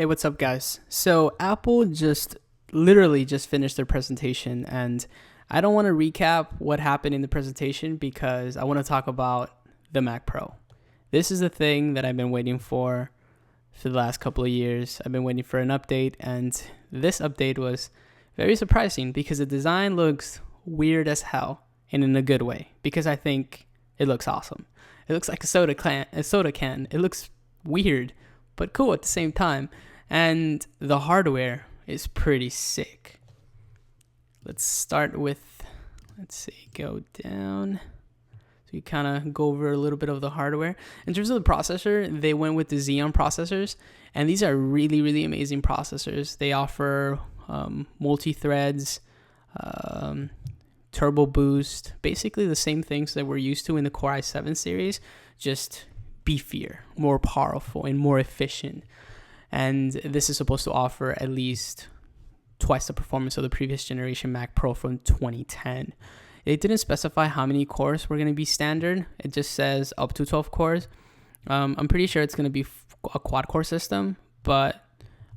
Hey, what's up, guys? So, Apple just literally just finished their presentation, and I don't want to recap what happened in the presentation because I want to talk about the Mac Pro. This is the thing that I've been waiting for the last couple of years. I've been waiting for an update, and this update was very surprising because the design looks weird as hell and in a good way because I think it looks awesome. It looks like a soda can. It looks weird, but cool at the same time. And the hardware is pretty sick. Let's start with, go down. So you kind of go over a little bit of the hardware. In terms of the processor, they went with the Xeon processors. And these are really, really amazing processors. They offer multi-threads, turbo boost, basically the same things that we're used to in the Core i7 series, just beefier, more powerful, and more efficient. And this is supposed to offer at least twice the performance of the previous generation Mac Pro from 2010. It didn't specify how many cores were going to be standard. It just says up to 12 cores. I'm pretty sure it's going to be a quad-core system, but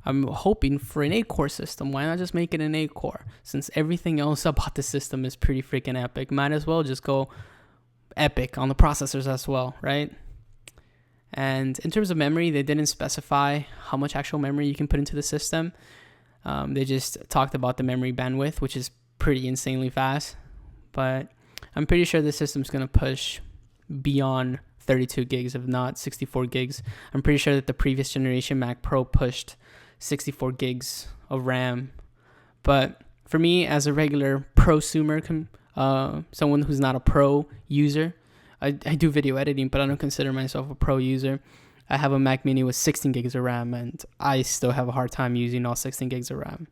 I'm hoping for an 8-core system. Why not just make it an 8-core? Since everything else about the system is pretty freaking epic, might as well just go epic on the processors as well, right? And in terms of memory, they didn't specify how much actual memory you can put into the system. They just talked about the memory bandwidth, which is pretty insanely fast. But I'm pretty sure the system's going to push beyond 32 gigs, if not 64 gigs. I'm pretty sure that the previous generation Mac Pro pushed 64 gigs of RAM. But for me, as a regular prosumer, someone who's not a pro user, I do video editing, but I don't consider myself a pro user. I have a Mac Mini with 16 gigs of RAM, and I still have a hard time using all 16 gigs of RAM.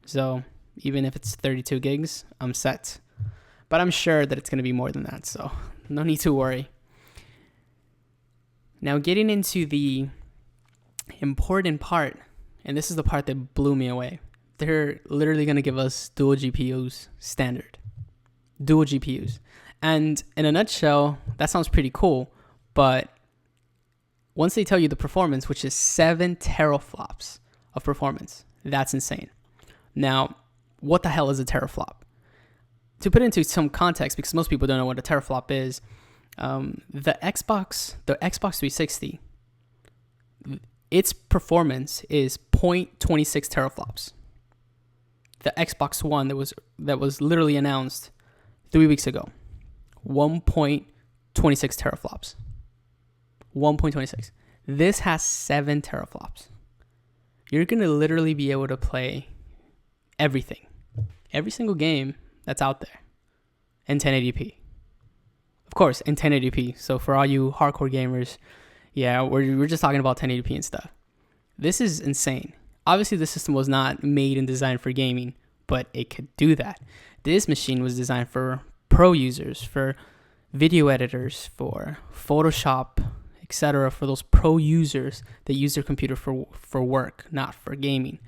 So even if it's 32 gigs, I'm set. But I'm sure that it's going to be more than that, so no need to worry. Now, getting into the important part, and this is the part that blew me away. They're literally going to give us dual GPUs standard. Dual GPUs. And in a nutshell, that sounds pretty cool, but once they tell you the performance, which is 7 teraflops of performance, that's insane. Now, what the hell is a teraflop? To put into some context, because most people don't know what a teraflop is, the Xbox 360, its performance is 0.26 teraflops. The Xbox One that was literally announced 3 weeks ago, 1.26 teraflops. 1.26. This has 7 teraflops. You're going to literally be able to play everything. Every single game that's out there in 1080p. Of course, in 1080p. So for all you hardcore gamers, yeah, we're just talking about 1080p and stuff. This is insane. Obviously, the system was not made and designed for gaming, but it could do that. This machine was designed for pro users, for video editors, for Photoshop, etc., for those pro users that use their computer for work, not for gaming.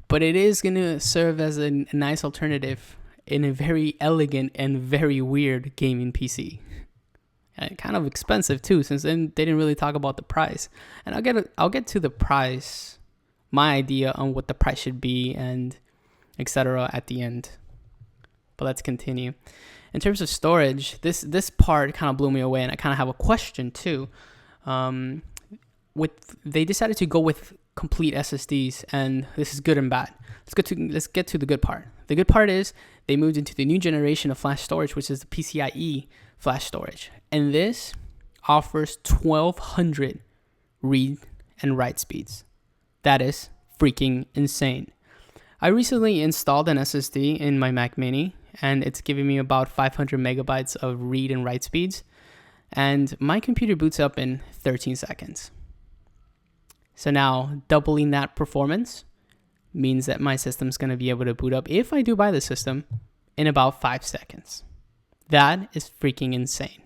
But it is going to serve as a nice alternative in a very elegant and very weird gaming PC. And kind of expensive too, since then they didn't really talk about the price. And I'll get to the price, my idea on what the price should be, and etc. at the end. But let's continue. In terms of storage, this part kind of blew me away, and I kind of have a question too. They decided to go with complete SSDs, and this is good and bad. Let's get to the good part. The good part is they moved into the new generation of flash storage, which is the PCIe flash storage, and this offers 1200 read and write speeds. That is freaking insane. I recently installed an SSD in my Mac Mini, and it's giving me about 500 megabytes of read and write speeds, and my computer boots up in 13 seconds. So now doubling that performance means that my system's going to be able to boot up, if I do buy the system, in about 5 seconds. That is freaking insane.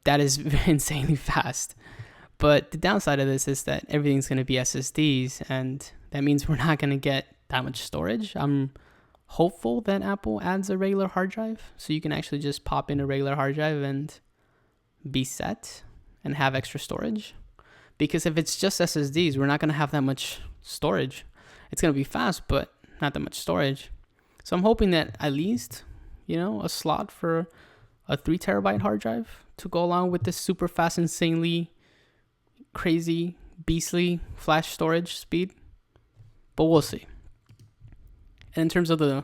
That is insanely fast. But the downside of this is that everything's going to be SSDs, and that means we're not going to get that much storage. I'm hopeful that Apple adds a regular hard drive, so you can actually just pop in a regular hard drive and be set and have extra storage. Because if it's just SSDs, we're not going to have that much storage. It's going to be fast, but not that much storage. So I'm hoping that at least, a slot for a 3 terabyte hard drive to go along with this super fast, insanely crazy, beastly flash storage speed. But we'll see. And in terms of the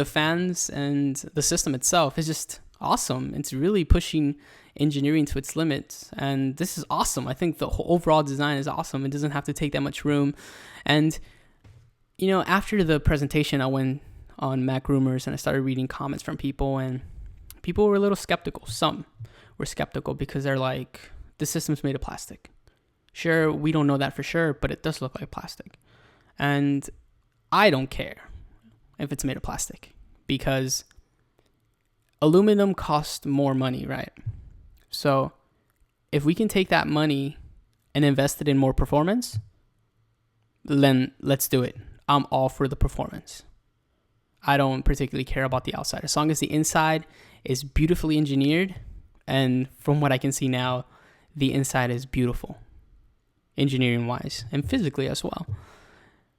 fans and the system itself, it's just awesome. It's really pushing engineering to its limits, and this is awesome. I think the whole overall design is awesome. It doesn't have to take that much room. And after the presentation, I went on Mac Rumors and I started reading comments from people, and people were a little skeptical. Some were skeptical because they're like, the system's made of plastic. Sure, we don't know that for sure, but it does look like plastic. And I don't care if it's made of plastic, because aluminum costs more money, right? So if we can take that money and invest it in more performance, then let's do it. I'm all for the performance. I don't particularly care about the outside. As long as the inside is beautifully engineered, and from what I can see now, the inside is beautiful, engineering-wise, and physically as well.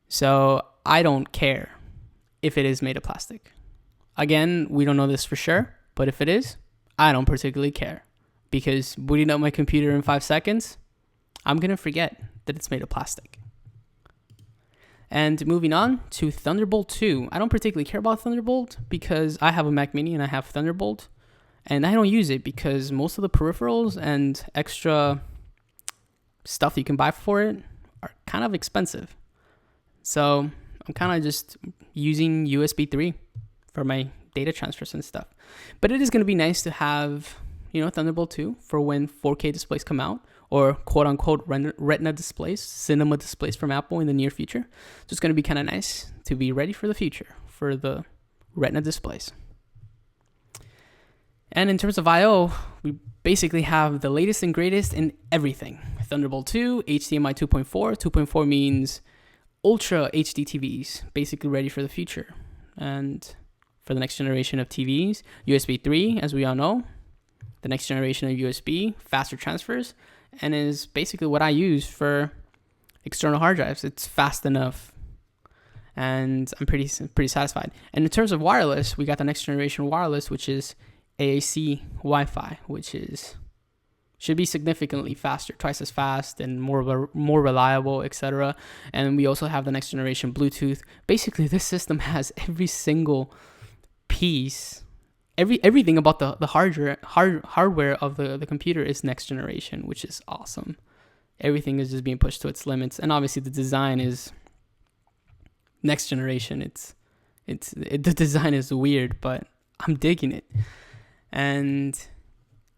So I don't care if it is made of plastic. Again, we don't know this for sure, but if it is, I don't particularly care, because booting up my computer in 5 seconds, I'm going to forget that it's made of plastic. And moving on to Thunderbolt 2. I don't particularly care about Thunderbolt because I have a Mac Mini and I have Thunderbolt, and I don't use it because most of the peripherals and extra stuff you can buy for it are kind of expensive. So I'm kind of just using USB 3 for my data transfers and stuff. But it is going to be nice to have, Thunderbolt 2 for when 4K displays come out, or quote unquote retina displays, cinema displays from Apple in the near future. So it's going to be kind of nice to be ready for the future for the retina displays. And in terms of I/O, we basically have the latest and greatest in everything. Thunderbolt 2, HDMI 2.4. 2.4 means Ultra HD TVs, basically ready for the future. And for the next generation of TVs, USB 3, as we all know, the next generation of USB, faster transfers, and is basically what I use for external hard drives. It's fast enough, and I'm pretty satisfied. And in terms of wireless, we got the next generation wireless, which is AAC Wi-Fi, which should be significantly faster, twice as fast and more reliable, etc. And we also have the next generation Bluetooth. Basically, this system has every single piece, everything about the hardware of the computer is next generation, which is awesome. Everything is just being pushed to its limits, and obviously the design is next generation. The design is weird, but I'm digging it. And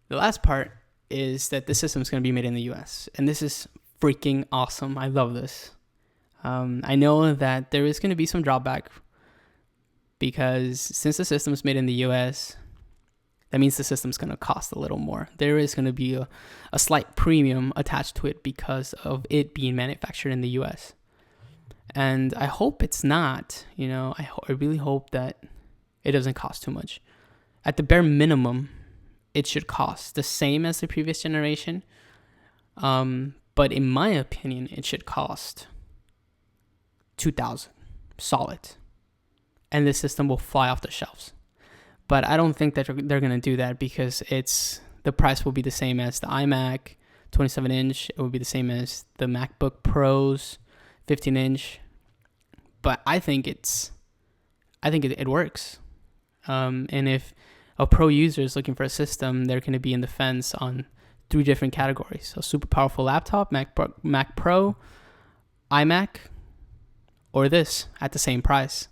the last part is that this system is going to be made in the US, and this is freaking awesome. I love this. I know that there is going to be some drawback, because since the system is made in the US, that means the system's going to cost a little more. There is going to be a slight premium attached to it because of it being manufactured in the US. And I hope it's not, I really hope that it doesn't cost too much. At the bare minimum, it should cost the same as the previous generation. But in my opinion, it should cost $2,000 solid. And this system will fly off the shelves. But I don't think that they're going to do that, because the price will be the same as the iMac 27-inch. It will be the same as the MacBook Pros 15-inch. But I think it works. And if a pro user is looking for a system, they're going to be in the fence on 3 different categories. So super powerful laptop, Mac Pro, iMac, or this at the same price.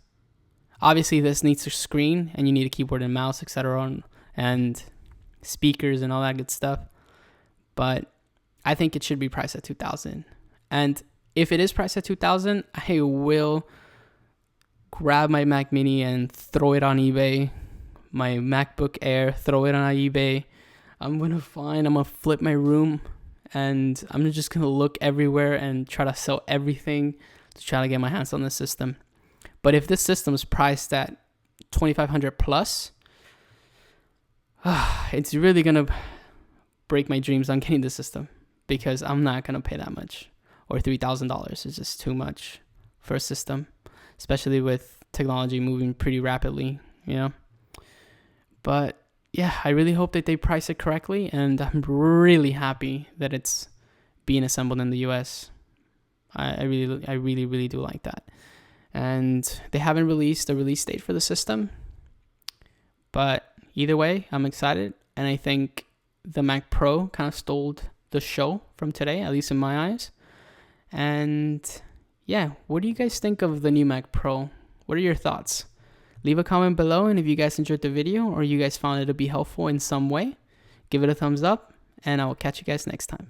Obviously, this needs a screen, and you need a keyboard and mouse, etc., and speakers and all that good stuff. But I think it should be priced at $2,000. And if it is priced at $2,000, I will grab my Mac Mini and throw it on eBay. My MacBook Air, throw it on eBay. I'm gonna flip my room, and I'm just gonna look everywhere and try to sell everything to try to get my hands on this system. But if this system is priced at $2,500 plus, it's really gonna break my dreams on getting this system, because I'm not going to pay that much, or $3,000 is just too much for a system, especially with technology moving pretty rapidly, you know. But yeah, I really hope that they price it correctly, and I'm really happy that it's being assembled in the US. I really do like that. And they haven't released a release date for the system, but either way, I'm excited, and I think the Mac Pro kind of stole the show from today, at least in my eyes. And yeah, what do you guys think of the new Mac Pro? What are your thoughts? Leave a comment below, and if you guys enjoyed the video or you guys found it to be helpful in some way, give it a thumbs up, and I will catch you guys next time.